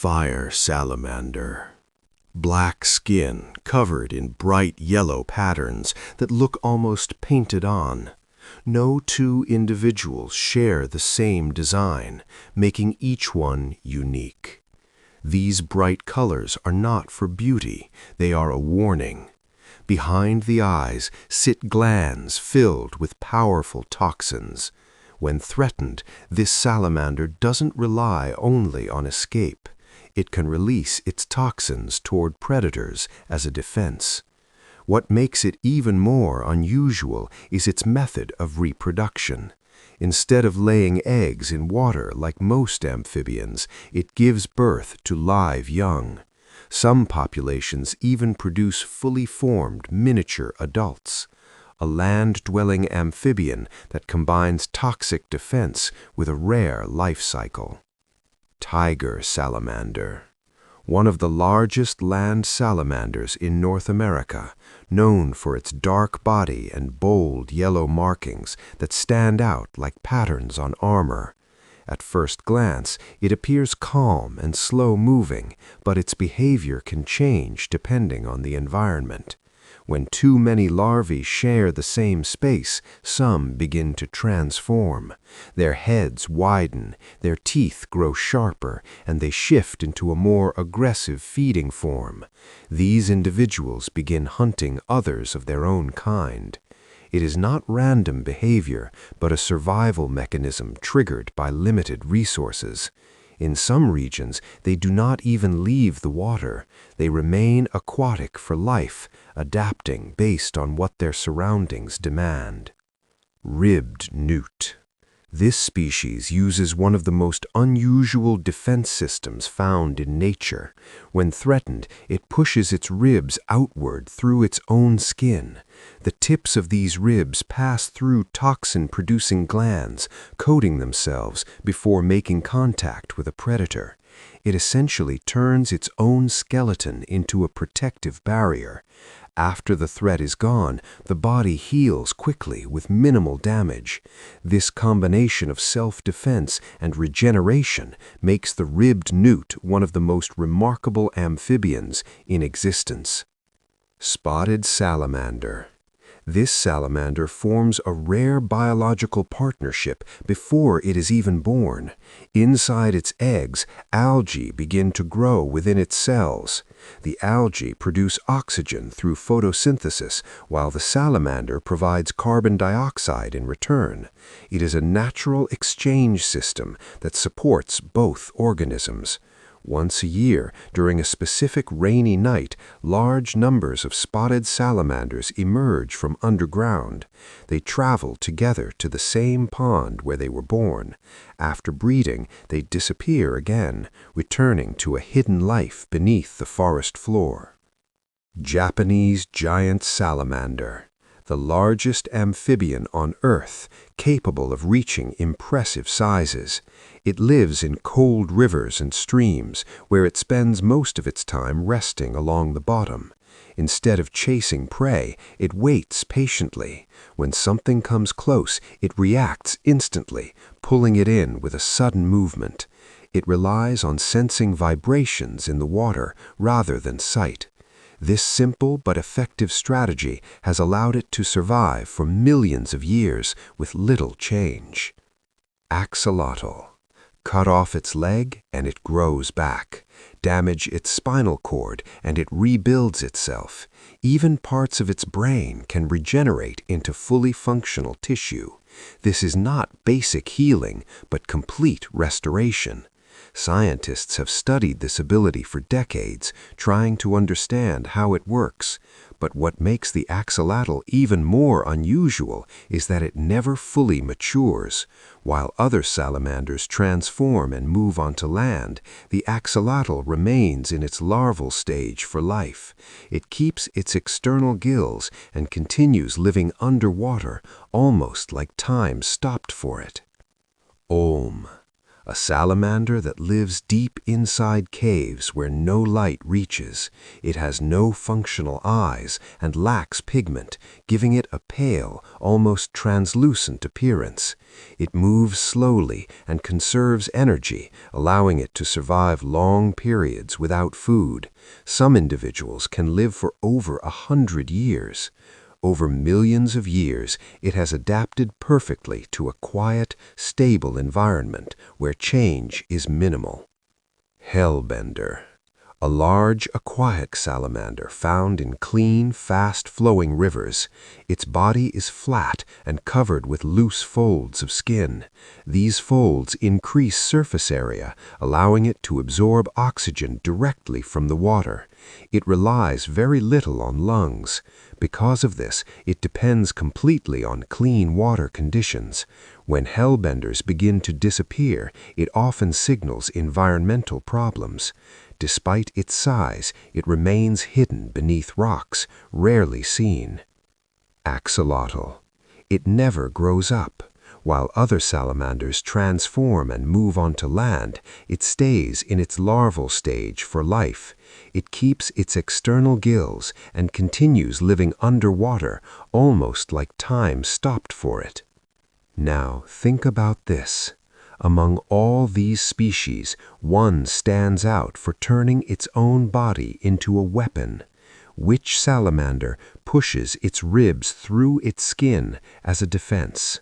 fire salamander. Black skin covered in bright yellow patterns that look almost painted on. No two individuals share the same design, making each one unique. These bright colors are not for beauty, they are a warning. Behind the eyes sit glands filled with powerful toxins. When threatened, this salamander doesn't rely only on escape. It can release its toxins toward predators as a defense. What makes it even more unusual is its method of reproduction. Instead of laying eggs in water like most amphibians, it gives birth to live young. Some populations even produce fully formed miniature adults. A land-dwelling amphibian that combines toxic defense with a rare life cycle. Tiger salamander. One of the largest land salamanders in North America, known for its dark body and bold yellow markings that stand out like patterns on armor. At first glance, it appears calm and slow-moving, but its behavior can change depending on the environment. When too many larvae share the same space, some begin to transform. Their heads widen, their teeth grow sharper, and they shift into a more aggressive feeding form. These individuals begin hunting others of their own kind. It is not random behavior, but a survival mechanism triggered by limited resources. In some regions, they do not even leave the water. They remain aquatic for life, adapting based on what their surroundings demand. Ribbed newt. This species uses one of the most unusual defense systems found in nature. When threatened, it pushes its ribs outward through its own skin. The tips of these ribs pass through toxin-producing glands, coating themselves before making contact with a predator. It essentially turns its own skeleton into a protective barrier. After the threat is gone, the body heals quickly with minimal damage. This combination of self-defense and regeneration makes the ribbed newt one of the most remarkable amphibians in existence. Spotted salamander. This salamander forms a rare biological partnership before it is even born. Inside its eggs, algae begin to grow within its cells. The algae produce oxygen through photosynthesis, while the salamander provides carbon dioxide in return. It is a natural exchange system that supports both organisms. Once a year, during a specific rainy night, large numbers of spotted salamanders emerge from underground. They travel together to the same pond where they were born. After breeding, they disappear again, returning to a hidden life beneath the forest floor. Japanese giant salamander. The largest amphibian on Earth, capable of reaching impressive sizes. It lives in cold rivers and streams, where it spends most of its time resting along the bottom. Instead of chasing prey, it waits patiently. When something comes close, it reacts instantly, pulling it in with a sudden movement. It relies on sensing vibrations in the water rather than sight. This simple but effective strategy has allowed it to survive for millions of years with little change. Axolotl. Cut off its leg and it grows back. Damage its spinal cord and it rebuilds itself. Even parts of its brain can regenerate into fully functional tissue. This is not basic healing, but complete restoration. Scientists have studied this ability for decades, trying to understand how it works. But what makes the axolotl even more unusual is that it never fully matures. While other salamanders transform and move onto land, the axolotl remains in its larval stage for life. It keeps its external gills and continues living underwater, almost like time stopped for it. Olm. a salamander that lives deep inside caves where no light reaches. It has no functional eyes and lacks pigment, giving it a pale, almost translucent appearance. It moves slowly and conserves energy, allowing it to survive long periods without food. Some individuals can live for over 100 years. Over millions of years, it has adapted perfectly to a quiet, stable environment where change is minimal. Hellbender, a large aquatic salamander found in clean, fast-flowing rivers. Its body is flat and covered with loose folds of skin. These folds increase surface area, allowing it to absorb oxygen directly from the water. It relies very little on lungs. Because of this, it depends completely on clean water conditions. When hellbenders begin to disappear, it often signals environmental problems. Despite its size, it remains hidden beneath rocks, rarely seen. Axolotl. It never grows up. While other salamanders transform and move onto land, it stays in its larval stage for life. It keeps its external gills and continues living underwater, almost like time stopped for it. Now think about this. Among all these species, one stands out for turning its own body into a weapon. Which salamander pushes its ribs through its skin as a defense?